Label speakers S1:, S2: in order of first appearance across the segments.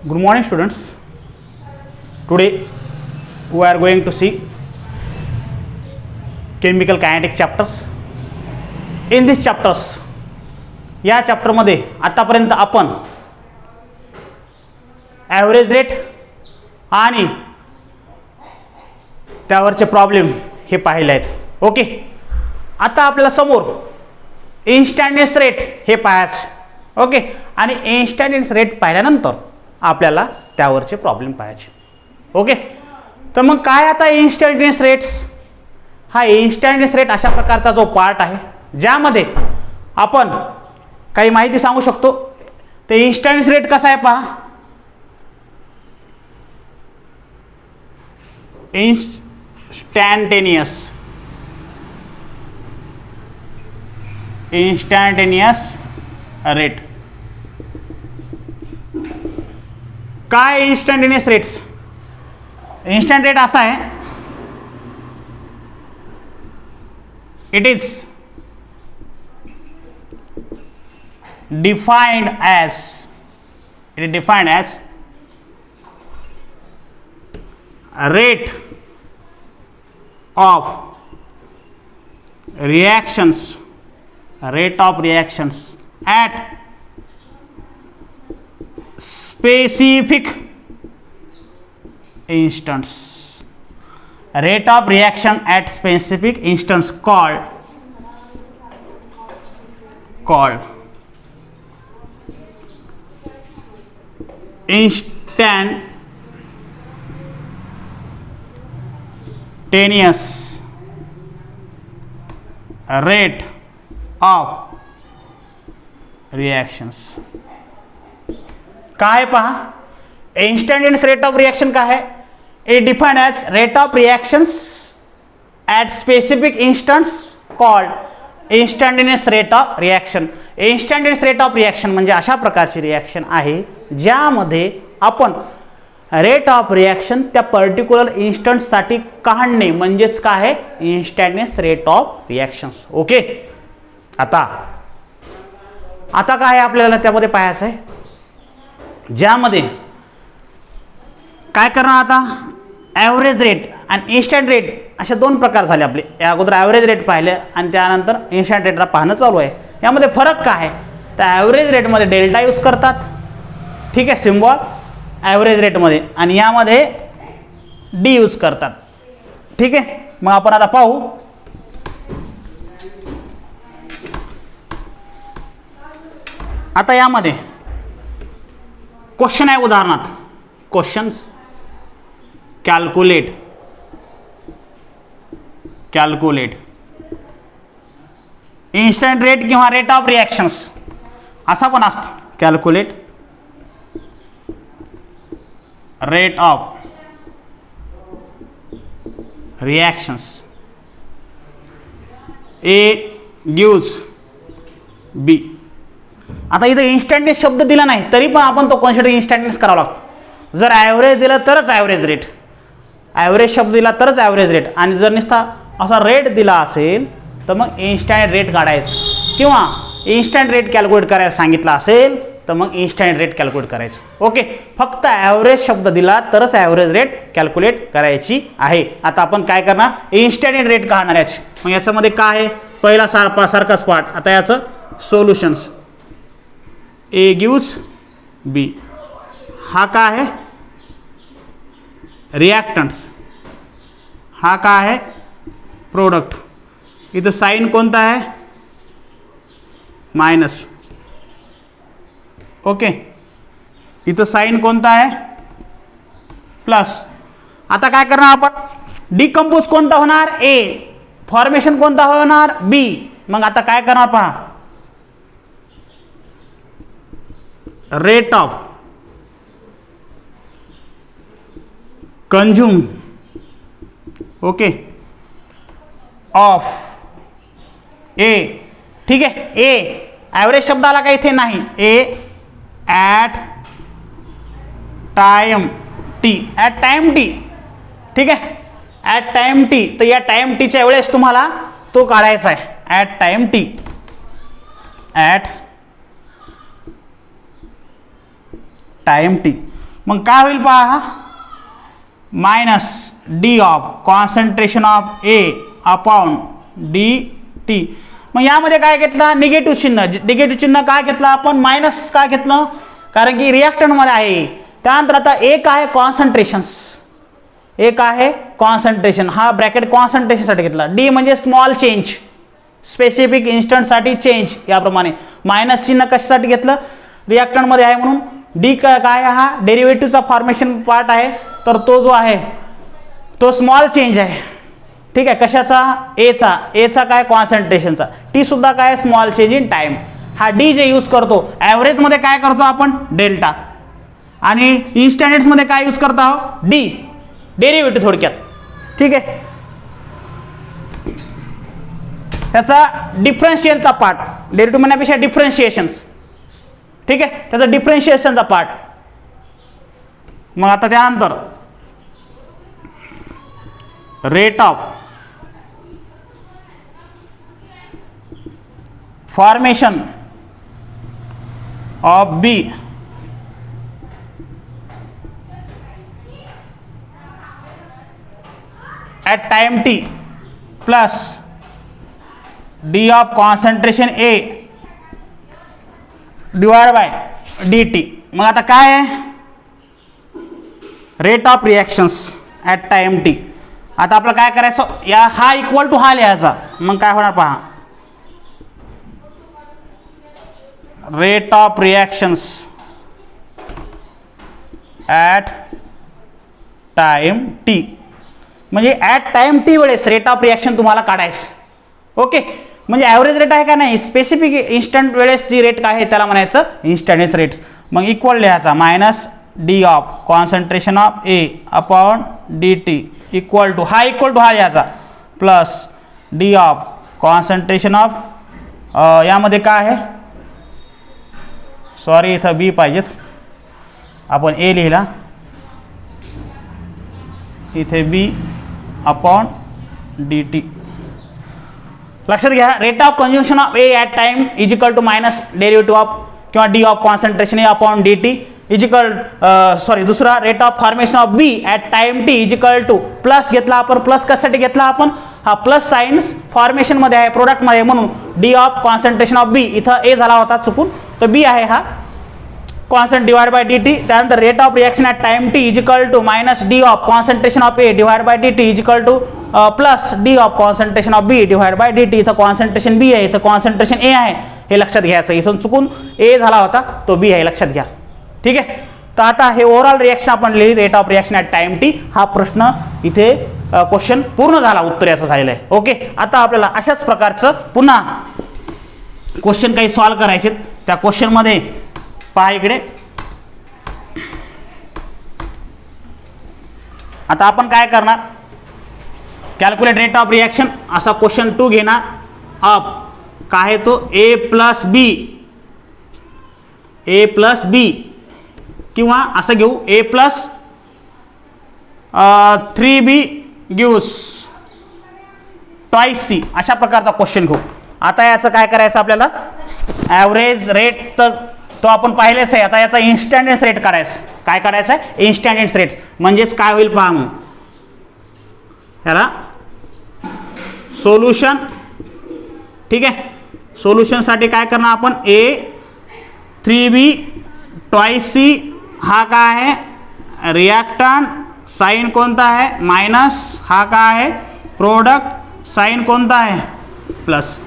S1: Good morning, students. Today we are going to see chemical kinetic chapters. In these chapters, या chapter मध्ये आतापर्यंत आपण average rate आणि त्यावरचे प्रॉब्लेम हे पाहिले आहेत. ओके, आता आपल्या समोर इन्स्टंटेनियस रेट हे पाहायचं. ओके, आणि इन्स्टंटेनियस रेट पाहिल्यानंतर आपल्याला त्यावरचे प्रॉब्लेम पाहायचे. ओके, तर मग काय आता इन्स्टंटेनियस रेट्स? हा इन्स्टंटेनियस रेट अशा प्रकारचा जो पार्ट आहे ज्यामध्ये आपण काही माहिती सांगू शकतो. ते इन्स्टंटेनियस रेट कसा आहे पहा. Instantaneous rate. काय इंस्टंटेनियस रेट्स? इंस्टंट रेट असा आहे, it is defined as rate of reactions at specific instance. Rate of reaction at specific instance called instantaneous rate of reactions. काय पहा, इंस्टंटेनियस रेट ऑफ रिएक्शन काय है? It defined as rate of reactions at specific instance called instantaneous rate of reaction. Instantaneous rate of reaction म्हणजे अशा प्रकारची reaction आहे ज्यामध्ये आपण रेट ऑफ रिएक्शन त्या पर्टिक्युलर इन्स्टंटसाठी काढणे म्हणजेच काय आहे, instantaneous rate of reactions. Okay, आता काय आपल्याला त्यामध्ये पाहायचं आहे, ज्यामध्ये काय करणार आता, ॲव्हरेज रेट आणि इन्स्टंट रेट असे दोन प्रकार झाले आपले. या अगोदर ॲव्हरेज रेट पाहिले आणि त्यानंतर इन्स्टंट रेटला पाहणं चालू आहे. यामध्ये फरक काय आहे, तर ॲव्हरेज रेटमध्ये डेल्टा यूज करतात, ठीक आहे, सिम्बॉल ॲव्हरेज रेटमध्ये, आणि यामध्ये डी यूज करतात. ठीक आहे, मग आपण आता पाहू. आता यामध्ये क्वेश्चन आहे, उदाहरणार्थ क्वेश्चन्स कॅल्क्युलेट इन्स्टंट रेट किंवा रेट ऑफ रिएक्शन्स असा पण असतो. Calculate rate of reactions A gives B. आता इथं इन्स्टंटेनियस शब्द दिला नाही तरी पण आपण तो कन्सिडर इन्स्टंटेनियस करावा लागतो. जर ॲव्हरेज दिलं तरच ॲव्हरेज रेट, ॲव्हरेज शब्द दिला तरच ॲव्हरेज रेट, आणि जर नुसता असा रेट दिला असेल तर मग इन्स्टंट रेट काढायचं, किंवा इन्स्टंट रेट कॅल्क्युलेट करायला सांगितलं असेल तर मग इन्स्टंट रेट कॅल्क्युलेट करायचं. ओके, फक्त ॲव्हरेज शब्द दिला तरच ॲव्हरेज रेट कॅल्क्युलेट करायची आहे. आता आपण काय करणार, इन्स्टंट रेट काढणार याची. मग याच्यामध्ये काय आहे, पहिला सारखाच पार्ट. आता याचं सोल्युशन्स ए गिव्स बी. हा काय आहे, रिॲक्टंट्स. हा काय आहे, प्रोडक्ट. इथं साइन कोणता आहे, मायनस. ओके, इथं साइन कोणता आहे, प्लस. आता काय करणार आपण, डिकम्पोज कोणता होणार, ए. फॉर्मेशन कोणता होणार, बी. मग आता काय करणार पहा, rate of consume, okay, of A. ठीक आहे, ए ॲव्हरेज शब्द आला का इथे, नाही. A at time T, at time T. ठीक आहे, ॲट टाइम टी. तर या टाइम टीच्या वेळेस तुम्हाला तो काढायचा आहे, at time T. At time T. मग काय होईल पहा, minus D of concentration of A upon D T. मग यामध्ये काय घेतलं, निगेटिव्ह चिन्ह. निगेटिव्ह चिन्ह काय घेतलं आपण, मायनस काय घेतलं, कारण की रिॲक्टंटमध्ये आहे. त्यानंतर आता एक आहे कॉन्सन्ट्रेशन्स, एक आहे कॉन्सन्ट्रेशन, हा ब्रॅकेट कॉन्सन्ट्रेशनसाठी घेतला. डी म्हणजे स्मॉल चेंज, स्पेसिफिक इन्स्टंटसाठी चेंज. याप्रमाणे मायनस चिन्ह कशासाठी घेतलं, रिॲक्टंटमध्ये आहे म्हणून. डी काय, हा डेरिव्हेटिव्हचा फॉर्मेशन पार्ट आहे, तर तो जो आहे तो स्मॉल चेंज आहे. ठीक आहे, कशाचा, एचा काय, कॉन्सन्ट्रेशनचा. टी सुद्धा काय, स्मॉल चेंज इन टाइम. हा डी जे यूज करतो ॲव्हरेजमध्ये काय करतो आपण, डेल्टा. आणि इन्स्टंटेनियसमध्ये काय यूज करतो आहोत, डी, डेरिव्हेटिव्ह थोडक्यात. ठीक आहे, त्याचा डिफरन्शिएशनचा पार्ट, डेरिव्हेटिव्ह म्हणण्यापेक्षा डिफरन्शिएशन्स. ठीक आहे, त्याचा डिफरन्शिएशनचा पार्ट. मग आता त्यानंतर rate of formation of B at time t plus d of concentration A divided by dt. मग आता काय आहे, rate of reactions at time T. आता आपलं काय करायचं, या हा इक्वल टू हा लिहायचा. मग काय होणार पहा, rate of reactions at time T. म्हणजे ॲट टाइम टी वेळेस रेट ऑफ रिॲक्शन तुम्हाला काढायचं. ओके, म्हणजे ॲव्हरेज रेट आहे का नाही, स्पेसिफिक इन्स्टंट वेळेस जी रेट काय आहे त्याला म्हणायचं इन्स्टंटेनियस रेट्स. मग इक्वल लिहायचा, minus D of concentration of A upon D t equal to हा लिहायचा, plus D of concentration of, यामध्ये काय आहे, सॉरी इथं बी पाहिजेत, आपण ए लिहिला, इथे बी अपॉन डी टी. लक्षात घ्या, rate of consumption of A at time is equal to minus derivative of किंवा D of concentration A upon D T is equal, sorry दुसरा, rate of formation of B at time T is equal to, plus घेतला आपण. Plus कशासाठी घेतला आपण, हा plus science फॉर्मेशनमध्ये आहे, प्रोडक्टमध्ये, म्हणून D of concentration of B, इथं ए झाला होता चुकून, तर बी आहे हा constant divide by D T. त्यानंतर rate of reaction at time T is equal to minus D of concentration of A divide by D T is equal to plus D of concentration of B divide by D T. इथं concentration B आहे, इथं concentration ए आहे, हे लक्षात घ्यायचं. इथून चुकून ए झाला होता, तो बी आहे, लक्षात घ्या. ठीक आहे, तर आता हे ओव्हरऑल रिॲक्शन आपण लिहिली, rate of reaction at time T. हा प्रश्न इथे क्वेश्चन पूर्ण झाला, उत्तर याचं झालेलं आहे. ओके, आता आपल्याला अशाच प्रकारचं पुन्हा क्वेश्चन काही सॉल्व करायचे. त्या क्वेश्चनमध्ये पहा इकडे, आता आपण काय करणार, कॅल्क्युलेट रेट ऑफ रिॲक्शन असा क्वेश्चन 2 घेणार. ऑफ काय आहे तो, ए प्लस बी किंवा असं घेऊ, A plus 3b gives twice C, अशा प्रकारचा क्वेश्चन घेऊ. आता याचं काय करायचं आपल्याला, ॲव्हरेज रेट तर तो आपण पाहिलेच आहे. आता याचा इन्स्टंटेनियस रेट काढायचं. काय काढायचं आहे, इन्स्टंटेनियस रेट्स. म्हणजेच काय होईल पहा, मग याला सोल्युशन. ठीक आहे, सोल्युशनसाठी काय करणार आपण, ए 3b ट्वाइस सी, हा काय आहे रिॲक्टंट, साइन कोणता आहे मायनस, हा काय आहे प्रोडक्ट, साइन कोणता आहे प्लस.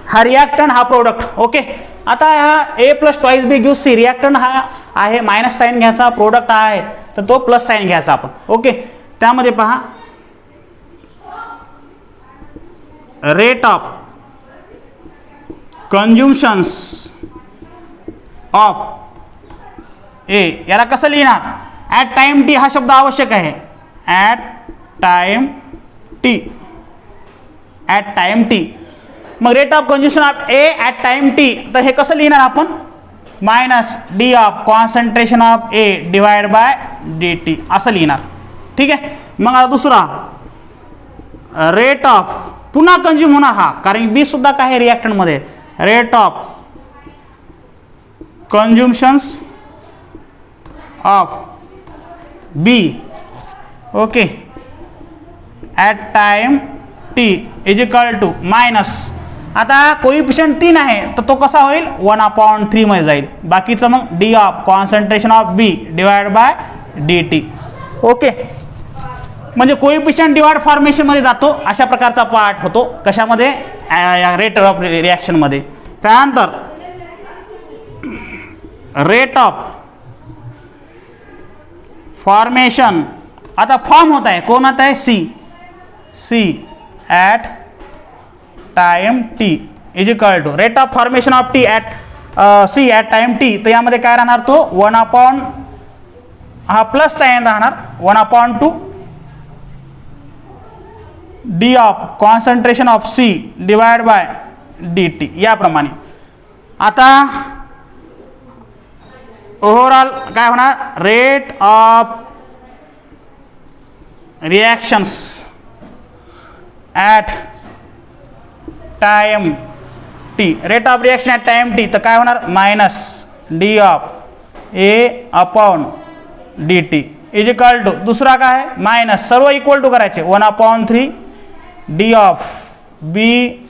S1: हा रिॲक्टंट, हा प्रोडक्ट. ओके, आता हा ए प्लस ट्वाइस बी गिव्स सी, रिॲक्टंट हा आहे, मायनस साइन घ्यायचा, प्रोडक्ट आहे तर तो प्लस साइन घ्यायचा आपण. ओके, त्यामध्ये पहा, रेट ऑफ कन्झम्पशन्स ऑफ ए, याला कसं लिहिणार, ॲट टाइम टी हा शब्द आवश्यक आहे, ॲट टाइम टी. मग rate of consumption of A at time T, तर हे कसं लिहिणार आपण, minus D of concentration of A divide by D T असं लिहिणार. ठीक आहे, मग आता दुसरा, रेट ऑफ, पुन्हा कन्झ्युम होणार हा, कारण बी सुद्धा काय आहे रिॲक्टंटमध्ये, rate of consumptions of B okay at time T is equal to minus, आता कोइफिशियंट 3 आहे तर तो कसा होईल 1/3 मध्ये जाईल, बाकीचं मग D of concentration of B divide by D T. Okay, म्हणजे कोइफिशियंट डिवाइड फॉर्मेशनमध्ये जातो अशा प्रकारचा पार्ट होतो. कशामध्ये? रेट ऑफ रिॲक्शनमध्ये. त्यानंतर रेट ऑफ फॉर्मेशन, आता फॉर्म होत आहे, कोण होत आहे? C at time T is equal to rate of formation of T at C at time T. तर यामध्ये काय राहणार? तो 1 हा प्लस साइन राहणार 1/2 D of concentration of C divide by D T याप्रमाणे. आता ओव्हरऑल काय होणार? Rate of reactions at time t, rate of reaction at time T, तर काय होणार? Minus D of A upon D T is equal to, दुसरा काय आहे? मायनस, सर्व इक्वल टू करायचे 1/3 D of B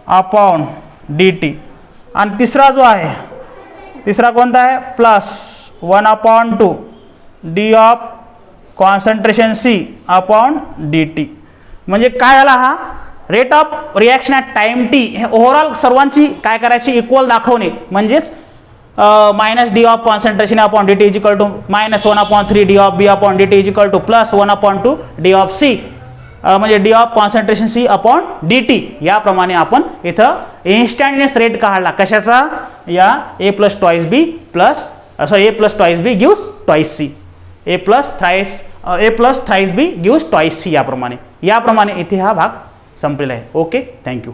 S1: upon D t. आणि तिसरा जो आहे, तिसरा कोणता आहे? Plus 1/2 D of concentration C upon D T. म्हणजे काय आला हा? Rate of reaction at time T हे ओव्हरऑल सर्वांची काय करायची? इक्वल दाखवणे, म्हणजेच minus D of concentration upon D T is equal to minus 1/3 D of B upon D T is equal to plus 1/2 D of C, म्हणजे D of concentration C upon D T. याप्रमाणे आपण इथं instantaneous rate काढला. कशाचा? या A plus twice B plus A plus twice B gives twice C, A plus thrice B gives twice C. याप्रमाणे इथे हा भाग संपलेला आहे. Okay, thank you.